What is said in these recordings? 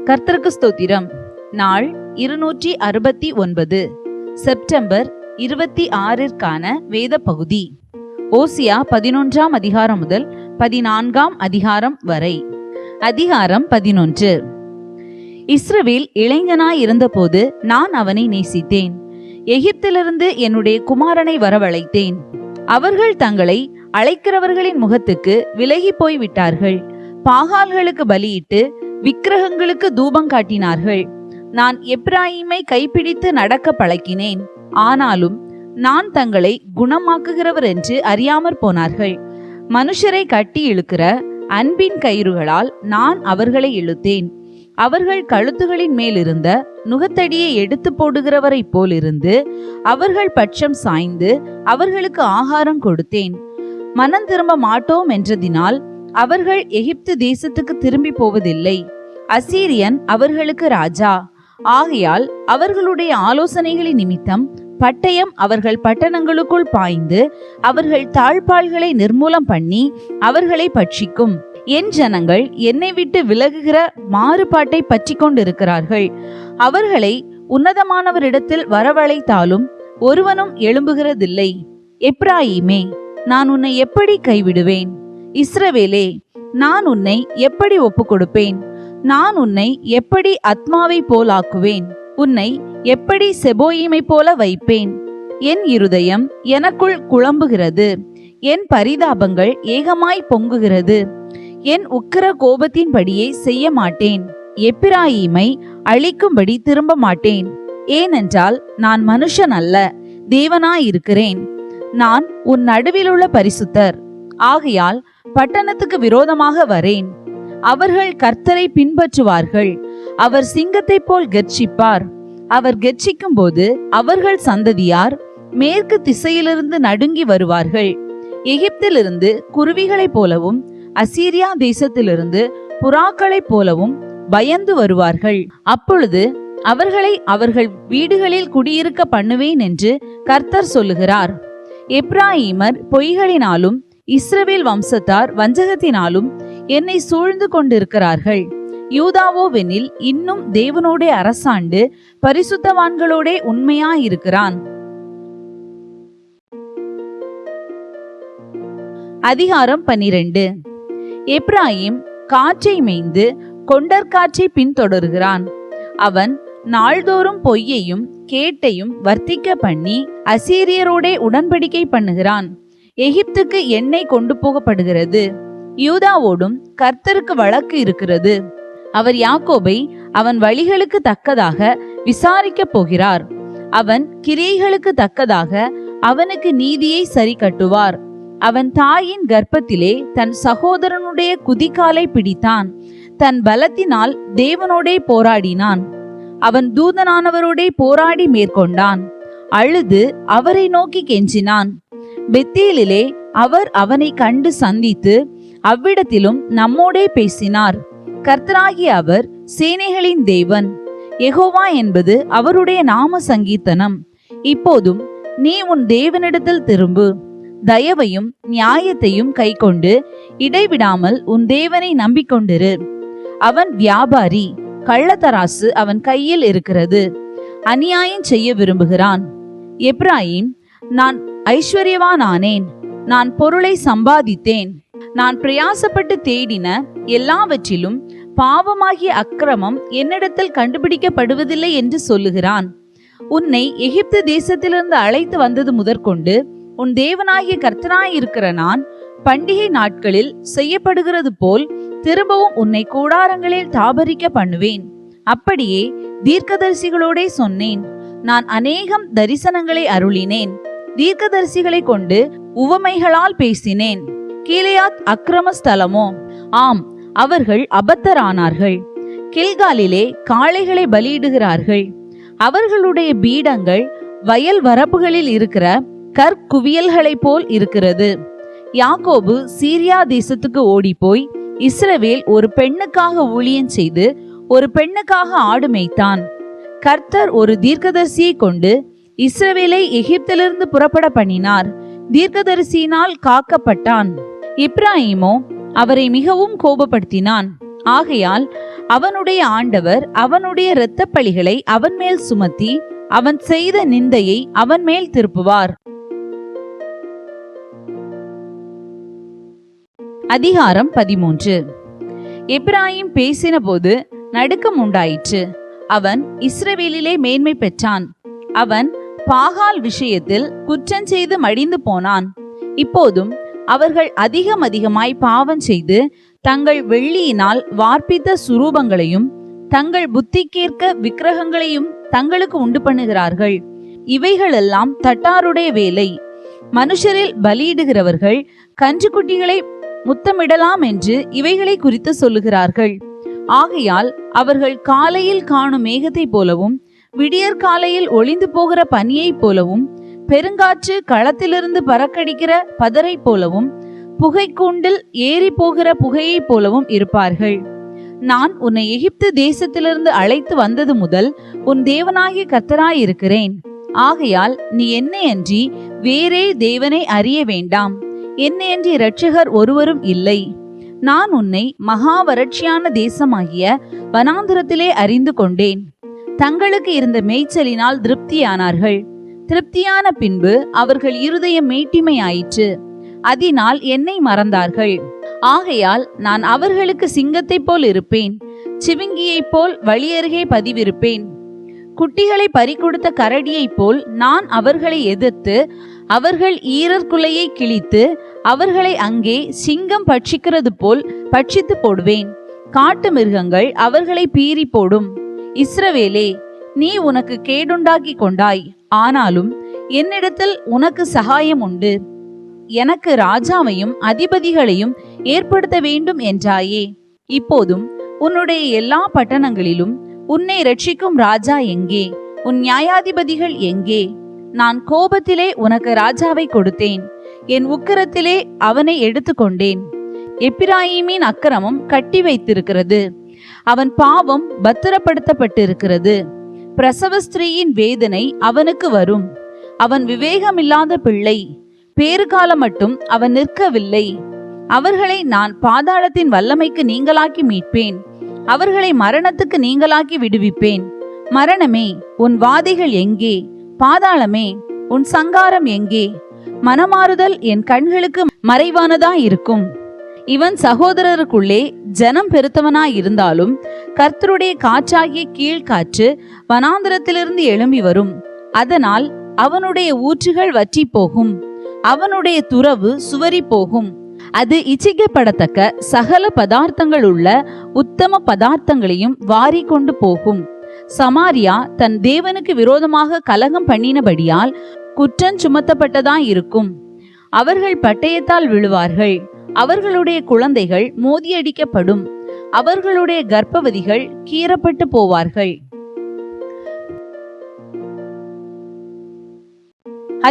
கர்த்தருக்கு ஸ்தோத்திரம். நாள் 269 செப்டம்பர் 26ற்கான வேத பகுதி ஓசியா 11ஆம் அதிகாரம் முதல் 14ஆம் அதிகாரம் வரை. அதிகாரம் 11. இஸ்ரவேல் இளைஞனாய் இருந்தபோது நான் அவனை நேசித்தேன். எகிப்திலிருந்து என்னுடைய குமாரனை வரவழைத்தேன். அவர்கள் தங்களை அழைக்கிறவர்களின் முகத்துக்கு விலகி போய் விட்டார்கள். பாகால்களுக்கு பலியிட்டு விக்கிரகங்களுக்கு தூபம் காட்டினார்கள். நான் எப்ராயிமை கைப்பிடித்து நடக்க பழக்கினேன். ஆனாலும் நான் தங்களை குணமாக்குகிறவர் என்று அறியாமற் போனார்கள். மனுஷரை கட்டி இழுக்கிற அன்பின் கயிறுகளால் நான் அவர்களை இழுத்தேன். அவர்கள் கழுத்துகளின் மேல் இருந்த நுகத்தடியை எடுத்து போடுகிறவரை போலிருந்து அவர்கள் பட்சம் சாய்ந்து அவர்களுக்கு ஆகாரம் கொடுத்தேன். மனம் திரும்ப மாட்டோம் என்றதினால் அவர்கள் எகிப்து தேசத்துக்கு திரும்பி போவதில்லை. அசீரியன் அவர்களுக்கு ராஜா. ஆகையால் அவர்களுடைய ஆலோசனைகளின் நிமித்தம் பட்டயம் அவர்கள் பட்டணங்களுக்குள் பாய்ந்து அவர்கள் தாழ்பாள்களை நிர்மூலம் பண்ணி அவர்களை பட்சிக்கும். என் ஜனங்கள் என்னை விட்டு விலகுகிற மாறுபாட்டை பற்றி கொண்டிருக்கிறார்கள். அவர்களை உன்னதமானவரிடத்தில் வரவழைத்தாலும் ஒருவனும் எழும்புகிறதில்லை. எப்ராயிமே, நான் உன்னை எப்படி கைவிடுவேன்? இஸ்ரவேலே, நான் உன்னை எப்படி ஒப்பு கொடுப்பேன்? நான் உன்னை எப்படி அத்மாவை போல் ஆக்குவேன்? உன்னை எப்படி செபோயிமை போல வைப்பேன்? என் இருதயம் எனக்குள் குழம்புகிறது. என் பரிதாபங்கள் ஏகமாய் பொங்குகிறது. என் உக்கிர கோபத்தின்படியே செய்ய மாட்டேன். எப்பிராயிமை அழிக்கும்படி திரும்ப மாட்டேன். ஏனென்றால் நான் மனுஷன் அல்ல, தேவனாயிருக்கிறேன். நான் உன் நடுவிலுள்ள பரிசுத்தர். ஆகையால் பட்டணத்துக்கு விரோதமாக வரேன். அவர்கள் கர்த்தரை பின்பற்றுவார்கள். அவர் சிங்கத்தை போல் கர்ச்சிப்பார். அவர் கர்ச்சிக்கும் போது அவர்கள் சந்ததியார் மேற்கு திசையிலிருந்து நடுங்கி வருவார்கள். எகிப்திலிருந்து குருவிகளைப் போலவும் அசீரியா தேசத்திலிருந்து புறாக்களைப் போலவும் பயந்து வருவார்கள். அப்பொழுது அவர்களை அவர்கள் வீடுகளில் குடியிருக்க பண்ணுவேன் என்று கர்த்தர் சொல்லுகிறார். எப்ராயிமர் பொய்களினாலும் இஸ்ரவேல் வம்சத்தார் வஞ்சகத்தினாலும் என்னை சூழ்ந்து கொண்டிருக்கிறார்கள். யூதாவோவெனில் இன்னும் தேவனோடே அரசாண்டு பரிசுத்தவான்களோடே உண்மையாயிருக்கிறான். அதிகாரம் 12. எப்ராயிம் காற்றை மேய்ந்து கொண்டற்காற்றை பின்தொடர்கிறான். அவன் நாள்தோறும் பொய்யையும் கேட்டையும் வர்த்திக்க பண்ணி அசீரியரோடே உடன்படிக்கை பண்ணுகிறான். எகிப்துக்கு எண்ணெய் கொண்டு போகப்படுகிறது. யூதாவோடும் கர்த்தருக்கு வழக்கு இருக்கிறது. அவர் யாக்கோபை அவன் வழிகளுக்கு தக்கதாக விசாரிக்க போகிறார். அவன் கிரியைகளுக்கு தக்கதாக அவனுக்கு நீதியை சரி கட்டுவார். அவன் தாயின் கர்ப்பத்திலே தன் சகோதரனுடைய குதிகாலை பிடித்தான். தன் பலத்தினால் தேவனோடே போராடினான். அவன் தூதனானவரோடே போராடி மேற்கொண்டான். அழுது அவரை நோக்கி கெஞ்சினான். பெத்தேலிலே அவர் அவனை கண்டு சந்தித்து அவ்விடத்திலும் நம்மோடே பேசினார். கர்த்தராகிய அவர் சேனைகளின் தேவன், யெகோவா என்பது அவருடைய நாம சங்கீர்த்தனம். இப்போதும் நீ உன் தேவனிடத்தில் திரும்பு. தயவையும் நியாயத்தையும் கைக்கொண்டு இடைவிடாமல் உன் தேவனை நம்பிக்கொண்டிரு. அவன் வியாபாரி, கள்ளத்தராசு அவன் கையில் இருக்கிறது. அநியாயம் செய்ய விரும்புகிறான். எப்ராயிம், நான் ஐஸ்வர்யவானானேன். நான் பொருளை சம்பாதித்தேன். நான் பிரயாசப்பட்டு தேடின எல்லாவற்றிலும் பாவமாகிய அக்கிரமம் என்னிடத்தில் கண்டுபிடிக்கப்படுவதில்லை என்று சொல்லுகிறான். உன்னை எகிப்து தேசத்திலிருந்து அழைத்து வந்தது முதற்கொண்டு உன் தேவனாகிய கர்த்தனாயிருக்கிற நான் பண்டிகை நாட்களில் செய்யப்படுகிறது போல் திரும்பவும் உன்னை கூடாரங்களில் தாபரிக்க பண்ணுவேன். அப்படியே தீர்க்கதரிசிகளோடே சொன்னேன். நான் அநேகம் தரிசனங்களை அருளினேன். தீர்க்கதரிசிகளை கொண்டு உவமைகளால் பேசினேன். கீலேயாத் அக்கிரம ஸ்தலமோ? ஆம், அவர்கள் அபத்தரானார்கள். கில்காலிலே காளைகளை பலியிடுகிறார்கள். அவர்களுடைய பீடங்கள் வயல் வரப்புகளில் இருக்கிற கற்குவியல்களை போல் இருக்கிறது. யாக்கோபு சீரியா தேசத்துக்கு ஓடிப்போய் இஸ்ரவேல் ஒரு பெண்ணுக்காக ஊழியம் செய்து ஒரு பெண்ணுக்காக ஆடு மேய்த்தான். கர்த்தர் ஒரு தீர்க்கதரிசியை கொண்டு இஸ்ரவேலை எகிப்திலிருந்து புறப்பட பண்ணினார். தீர்க்கதரிசியினால் காக்கப்பட்டான். எப்ராயிமோ அவரை மிகவும் கோபப்படுத்தினான். ஆகையால் அவனுடைய ஆண்டவர் அவனுடைய இரத்தப் பழிகளை அவன் மேல் சுமத்தி அவன் செய்த நிந்தையை அவன் மேல் திருப்புவார். அதிகாரம் 13. எப்பிராயீம் பேசின போது நடுக்கம் உண்டாயிற்று. அவன் இஸ்ரவேலிலே மேன்மை பெற்றான். அவன் பாகால் விஷயத்தில் குற்றம் செய்து மடிந்து போனான். இப்போதும் அவர்கள் அதிகமாய் பாவம் செய்து தங்கள் வெள்ளியினால் வார்ப்பித்த சுரூபங்களையும் தங்கள் புத்திக்கேற்க விக்கிரகங்களையும் தங்களுக்கு உண்டு பண்ணுகிறார்கள். இவைகளெல்லாம் தட்டாருடைய வேலை. மனுஷரில் பலியிடுகிறவர்கள் கன்றுக்குட்டிகளை முத்தமிடலாம் என்று இவைகளை குறித்து சொல்லுகிறார்கள். ஆகையால் அவர்கள் காலையில் காணும் மேகத்தை போலவும் விடியற் காலையில் ஒளிந்து போகிற பனியை போலவும் பெருங்காற்று களத்திலிருந்து பறக்கடிக்கிற பதரை போலவும் புகைக்கூண்டில் ஏறி போகிற புகையை போலவும் இருப்பார்கள். நான் உன்னை எகிப்து தேசத்திலிருந்து அழைத்து வந்தது முதல் உன் தேவனாகிய கர்த்தராயிருக்கிறேன். ஆகையால் நீ என்னையன்றி வேறே தேவனை அறிய வேண்டாம். என்னையன்றி இரட்சகர் ஒருவரும் இல்லை. நான் உன்னை மகா வறட்சியான தேசமாகிய வனாந்திரத்திலே அறிந்து கொண்டேன். தங்களுக்கு இருந்த மேய்ச்சலினால் திருப்தியானார்கள். திருப்தியான பின்பு அவர்கள் இருதயம் மேட்டிமையாயிற்று. அதனால் என்னை மறந்தார்கள். ஆகையால் நான் அவர்களுக்கு சிங்கத்தை போல் இருப்பேன், சிவிங்கியை போல் வழியருகே பதிவிருப்பேன். குட்டிகளை பறிகொடுத்த கரடியை போல் நான் அவர்களை எதிர்த்து அவர்கள் ஈரற்குலையை கிழித்து அவர்களை அங்கே சிங்கம் பட்சிக்கிறது போல் பட்சித்து போடுவேன். காட்டு மிருகங்கள் அவர்களை பீறி போடும். இஸ்ரவேலே, நீ உனக்கு கேடுண்டாக்கி கொண்டாய். ஆனாலும் என்னிடத்தில் உனக்கு சகாயம் உண்டு. எனக்கு ராஜாவையும் அதிபதிகளையும் ஏற்படுத்த வேண்டும் என்றாயே. இப்போதும் உன்னுடைய எல்லா பட்டணங்களிலும் உன்னை ரட்சிக்கும் ராஜா எங்கே? உன் நியாயாதிபதிகள் எங்கே? நான் கோபத்திலே உனக்கு ராஜாவை கொடுத்தேன், என் உக்கிரத்திலே அவனை எடுத்துக்கொண்டேன். எப்பிராயீமின் அக்கிரமம் கட்டி வைத்திருக்கிறது, அவன் பாவம் பத்திரப்படுத்தப்பட்டிருக்கிறது. பிரசவ ஸ்திரீயின் வேதனை அவனுக்கு வரும். அவன் விவேகமில்லாத பிள்ளை, பேறுகாலம் மட்டும் அவன் நிற்கவில்லை. அவர்களை நான் பாதாளத்தின் வல்லமைக்கு நீங்களாக்கி மீட்பேன், அவர்களை மரணத்துக்கு நீங்களாக்கி விடுவிப்பேன். மரணமே, உன் வாதைகள் எங்கே? பாதாளமே, உன் சங்காரம் எங்கே? மனமாறுதல் என் கண்களுக்கு மறைவானதாயிருக்கும். இவன் சகோதரருக்குள்ளே ஜனம் பெருத்தவனாயிருந்தாலும் கர்த்தருடைய காற்றாகிய கீழ்காற்று வனாந்திரத்திலிருந்து எழும்பி வரும். அதனால் அவனுடைய ஊற்றுகள் வற்றி போகும், அவனுடைய துறவு சுவரி போகும். அது இச்சிக்கப்படத்தக்க சகல பதார்த்தங்கள் உள்ள உத்தம பதார்த்தங்களையும் வாரி கொண்டு போகும். சமாரியா தன் தேவனுக்கு விரோதமாக கலகம் பண்ணினபடியால் குற்றம் சுமத்தப்பட்டதாயிருக்கும். அவர்கள் பட்டயத்தால் விழுவார்கள், அவர்களுடைய குழந்தைகள் மோதியடிக்கப்படும், அவர்களுடைய கர்ப்பவதிகள் கீறப்பட்டு போவார்கள்.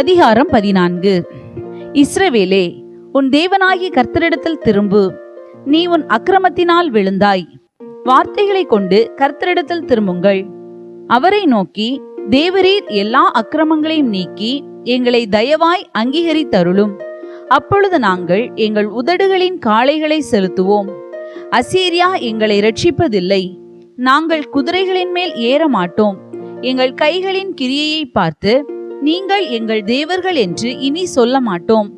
அதிகாரம் 14. இஸ்ரவேலே, உன் தேவனாகிய கர்த்தரிடத்தில் திரும்பு. நீ உன் அக்கிரமத்தினால் விழுந்தாய். வார்த்தைகளை கொண்டு கர்த்தரிடத்தில் திரும்புங்கள். அவரை நோக்கி, தேவரீர் எல்லா அக்கிரமங்களையும் நீக்கி எங்களை தயவாய் அங்கீகரித்தருளும். அப்பொழுது நாங்கள் எங்கள் உதடுகளின் காளைகளை செலுத்துவோம். அசீரியா எங்களை இரட்சிப்பதில்லை. நாங்கள் குதிரைகளின் மேல் ஏற மாட்டோம். எங்கள் கைகளின் கிரியையை பார்த்து நீங்கள் எங்கள் தேவர்கள் என்று இனி சொல்ல மாட்டோம்.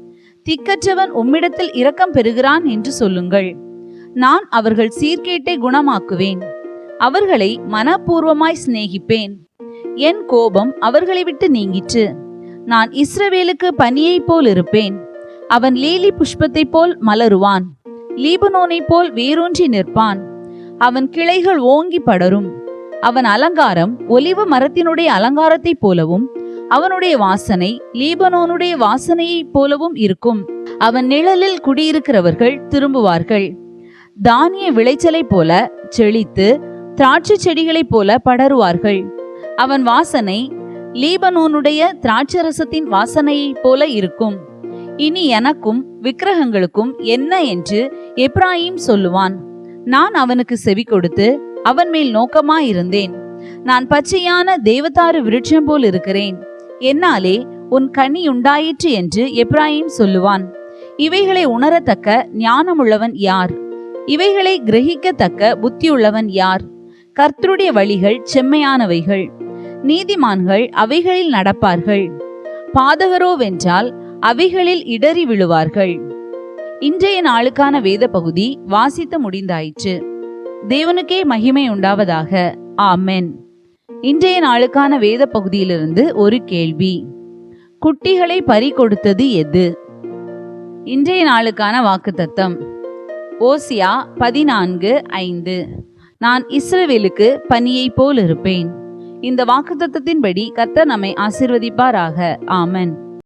திக்கற்றவன் உம்மிடத்தில் இரக்கம் பெறுகிறான் என்று சொல்லுங்கள். நான் அவர்கள் சீர்கேட்டை குணமாக்குவேன், அவர்களை மனப்பூர்வமாய் சிநேகிப்பேன். என் கோபம் அவர்களை விட்டு நீங்கிற்று. நான் இஸ்ரவேலுக்கு பனியை போல் இருப்பேன். அவன் லீலி புஷ்பத்தை போல் மலருவான், லீபனோனை போல் வேரூன்றி நிற்பான். அவன் கிளைகள் ஓங்கி படரும். அவன் அலங்காரம் ஒலிவ மரத்தினுடைய அலங்காரத்தை போலவும் அவனுடைய வாசனை லீபனோனுடைய வாசனையை போலவும் இருக்கும். அவன் நிழலில் குடியிருக்கிறவர்கள் திரும்புவார்கள். தானிய விளைச்சலை போல செழித்து திராட்சை செடிகளைப் போல படருவார்கள். அவன் வாசனை லீபனோனுடைய திராட்சரசத்தின் வாசனையை போல இருக்கும். இனி எனக்கும் விக்கிரகங்களுக்கும் என்ன என்று எப்பிராயீம் சொல்லுவான். நான் அவனுக்கு செவி கொடுத்து அவன் மேல் நோக்கமாயிருந்தேன். நான் பச்சையான தேவதாரு விருட்சம் போல் இருக்கிறேன், என்னாலே உன் கனி உண்டாயிற்று என்று எப்பிராயீம் சொல்லுவான். இவைகளை உணரத்தக்க ஞானமுள்ளவன் யார்? இவைகளை கிரகிக்கத்தக்க புத்தியுள்ளவன் யார்? கர்த்தருடைய வழிகள் செம்மையானவைகள், நீதிமான்கள் அவைகளில் நடப்பார்கள். பாதகரோவென்றால் அவைகளில் இடறி விழுவார்கள். இன்றைய நாளுக்கான வேத பகுதி வாசித்து முடிந்தாயிற்று. தேவனுக்கே மகிமை உண்டாவதாக. ஆமென். இன்றைய நாளுக்கான வேத பகுதியிலிருந்து ஒரு கேள்வி. குட்டிகளை பறி கொடுத்தது எது? இன்றைய நாளுக்கான வாக்குத்தத்தம் ஓசியா 14:5. நான் இஸ்ரவேலுக்கு பனியை போல் இருப்பேன். இந்த வாக்குத்தத்தத்தின்படி கர்த்தர் நம்மை ஆசீர்வதிப்பாராக. ஆமென்.